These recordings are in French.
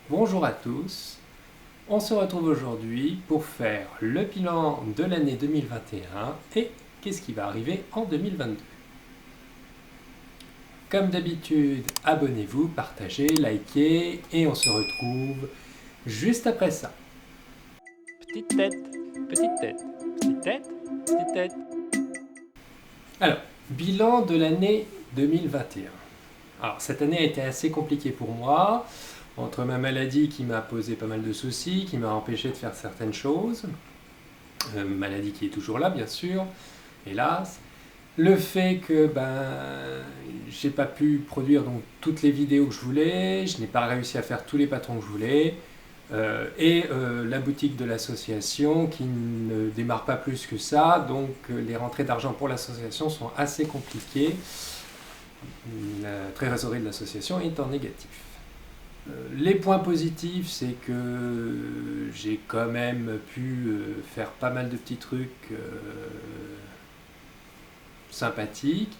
Bonjour à tous, on se retrouve aujourd'hui pour faire le bilan de l'année 2021 et qu'est-ce qui va arriver en 2022. Comme d'habitude, abonnez-vous, partagez, likez et on se retrouve juste après ça. Petite tête, petite tête, petite tête, petite tête. Alors, bilan de l'année 2021. Alors, cette année a été assez compliquée pour moi, entre ma maladie qui m'a posé pas mal de soucis, qui m'a empêché de faire certaines choses, maladie qui est toujours là, bien sûr, hélas. Le fait que j'ai pas pu produire donc toutes les vidéos que je voulais, je n'ai pas réussi à faire tous les patrons que je voulais, et la boutique de l'association qui ne démarre pas plus que ça, donc les rentrées d'argent pour l'association sont assez compliquées. La trésorerie de l'association est en négatif. Les points positifs, c'est que j'ai quand même pu faire pas mal de petits trucs sympathiques.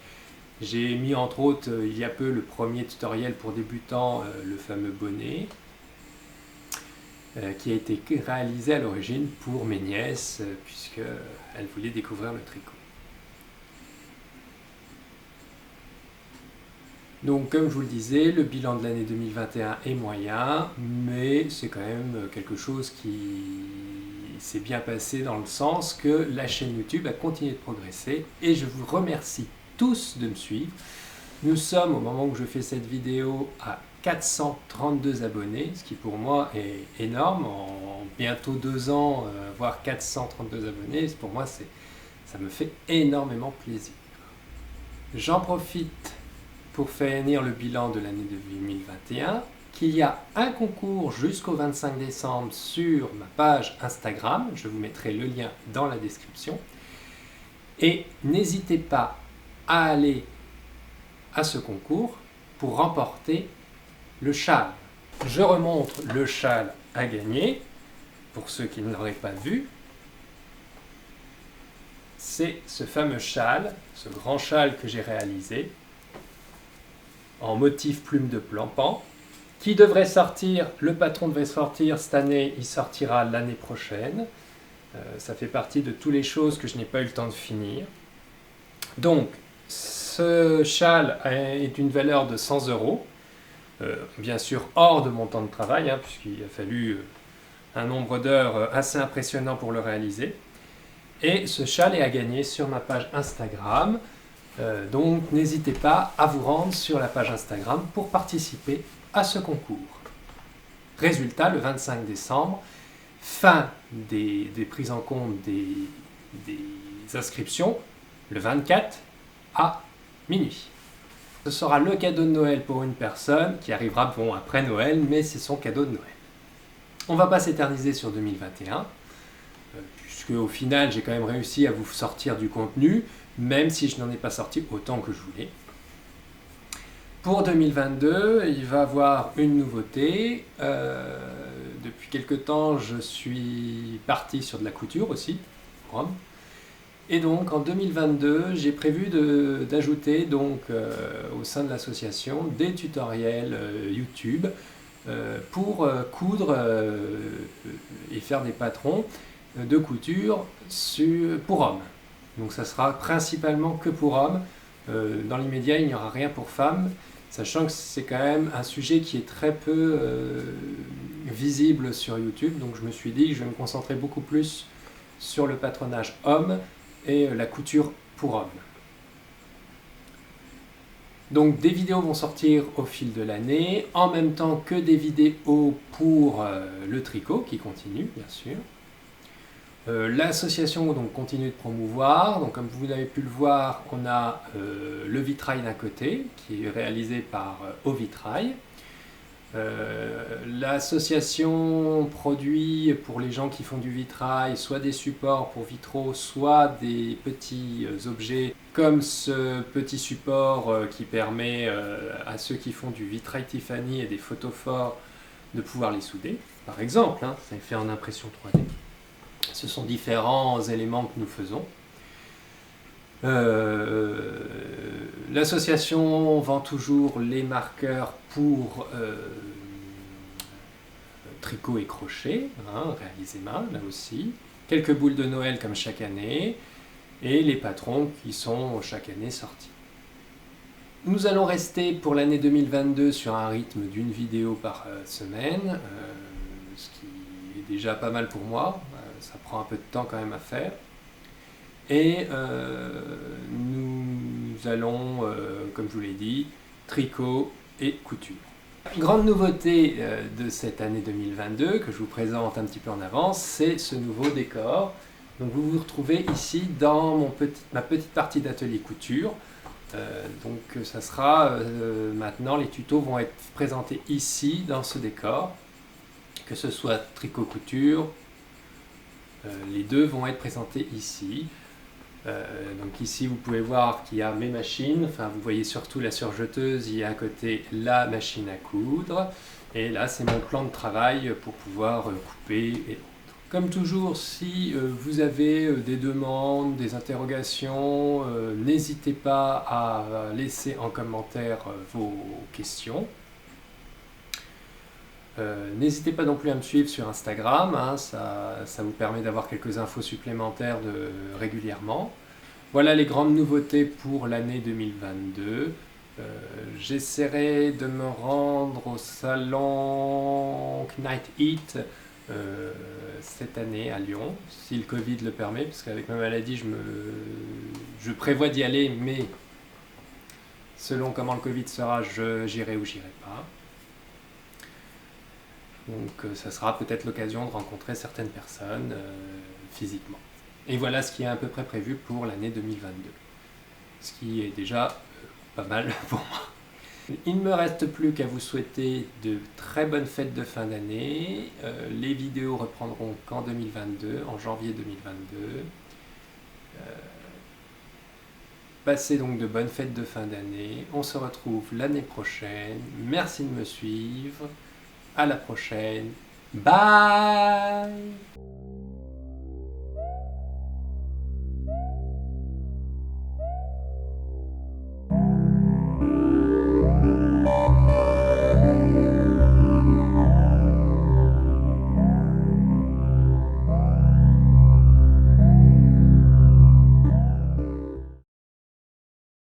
J'ai mis entre autres il y a peu le premier tutoriel pour débutants, le fameux bonnet, qui a été réalisé à l'origine pour mes nièces, puisqu'elles voulaient découvrir le tricot. Donc comme je vous le disais, le bilan de l'année 2021 est moyen, mais c'est quand même quelque chose qui s'est bien passé dans le sens que la chaîne YouTube a continué de progresser et je vous remercie tous de me suivre. Nous sommes au moment où je fais cette vidéo à 432 abonnés, ce qui pour moi est énorme. En bientôt 2 ans, voire 432 abonnés, pour moi ça me fait énormément plaisir. J'en profite pour finir le bilan de l'année 2021, qu'il y a un concours jusqu'au 25 décembre sur ma page Instagram, je vous mettrai le lien dans la description, et n'hésitez pas à aller à ce concours pour remporter le châle. Je remontre le châle à gagner, pour ceux qui ne l'auraient pas vu. C'est ce fameux châle, ce grand châle que j'ai réalisé, en motif plume de plan-pan, qui devrait sortir, le patron devait sortir cette année, il sortira l'année prochaine. Ça fait partie de toutes les choses que je n'ai pas eu le temps de finir. Donc, ce châle est d'une valeur de 100 €, bien sûr hors de mon temps de travail, puisqu'il a fallu un nombre d'heures assez impressionnant pour le réaliser. Et ce châle est à gagner sur ma page Instagram. Donc n'hésitez pas à vous rendre sur la page Instagram pour participer à ce concours. Résultat, le 25 décembre, fin des prises en compte des inscriptions, le 24 à minuit. Ce sera le cadeau de Noël pour une personne qui arrivera après Noël, mais c'est son cadeau de Noël. On ne va pas s'éterniser sur 2021, puisque au final j'ai quand même réussi à vous sortir du contenu, même si je n'en ai pas sorti autant que je voulais. Pour 2022, il va y avoir une nouveauté. Depuis quelque temps, je suis parti sur de la couture aussi, Rome. Et donc en 2022, j'ai prévu d'ajouter au sein de l'association des tutoriels YouTube pour coudre et faire des patrons de couture pour hommes. Donc ça sera principalement que pour hommes. Dans l'immédiat, il n'y aura rien pour femmes, sachant que c'est quand même un sujet qui est très peu visible sur YouTube. Donc je me suis dit que je vais me concentrer beaucoup plus sur le patronage homme et la couture pour hommes. Donc des vidéos vont sortir au fil de l'année, en même temps que des vidéos pour le tricot qui continue, bien sûr. L'association continue de promouvoir, donc comme vous avez pu le voir, on a le vitrail d'un côté qui est réalisé par Au Vitrail. L'association produit pour les gens qui font du vitrail soit des supports pour vitraux, soit des petits objets comme ce petit support qui permet à ceux qui font du vitrail Tiffany et des photophores de pouvoir les souder. Par exemple, c'est fait en impression 3D. Ce sont différents éléments que nous faisons. L'association vend toujours les marqueurs pour tricot et crochet, réalisé main là aussi, quelques boules de Noël comme chaque année, et les patrons qui sont chaque année sortis. Nous allons rester pour l'année 2022 sur un rythme d'une vidéo par semaine, ce qui est déjà pas mal pour moi, ça prend un peu de temps quand même à faire. Et nous allons, comme je vous l'ai dit, tricot et couture. Grande nouveauté de cette année 2022 que je vous présente un petit peu en avance, c'est ce nouveau décor. Donc vous vous retrouvez ici dans ma petite partie d'atelier couture. Donc ça sera maintenant, les tutos vont être présentés ici dans ce décor, que ce soit tricot couture, les deux vont être présentés ici. Donc ici vous pouvez voir qu'il y a mes machines, enfin vous voyez surtout la surjeteuse, il y a à côté la machine à coudre, et là c'est mon plan de travail pour pouvoir couper et autres. Comme toujours, si vous avez des demandes, des interrogations, n'hésitez pas à laisser en commentaire vos questions. N'hésitez pas non plus à me suivre sur Instagram, ça vous permet d'avoir quelques infos supplémentaires régulièrement. Voilà les grandes nouveautés pour l'année 2022. J'essaierai de me rendre au salon Knight Heat cette année à Lyon, si le Covid le permet, parce qu'avec ma maladie je prévois d'y aller, mais selon comment le Covid sera, j'irai ou j'irai pas. Donc ça sera peut-être l'occasion de rencontrer certaines personnes physiquement. Et voilà ce qui est à peu près prévu pour l'année 2022. Ce qui est déjà pas mal pour moi. Il ne me reste plus qu'à vous souhaiter de très bonnes fêtes de fin d'année. Les vidéos reprendront qu'en 2022, en janvier 2022. Passez donc de bonnes fêtes de fin d'année. On se retrouve l'année prochaine. Merci de me suivre. À la prochaine. Bye!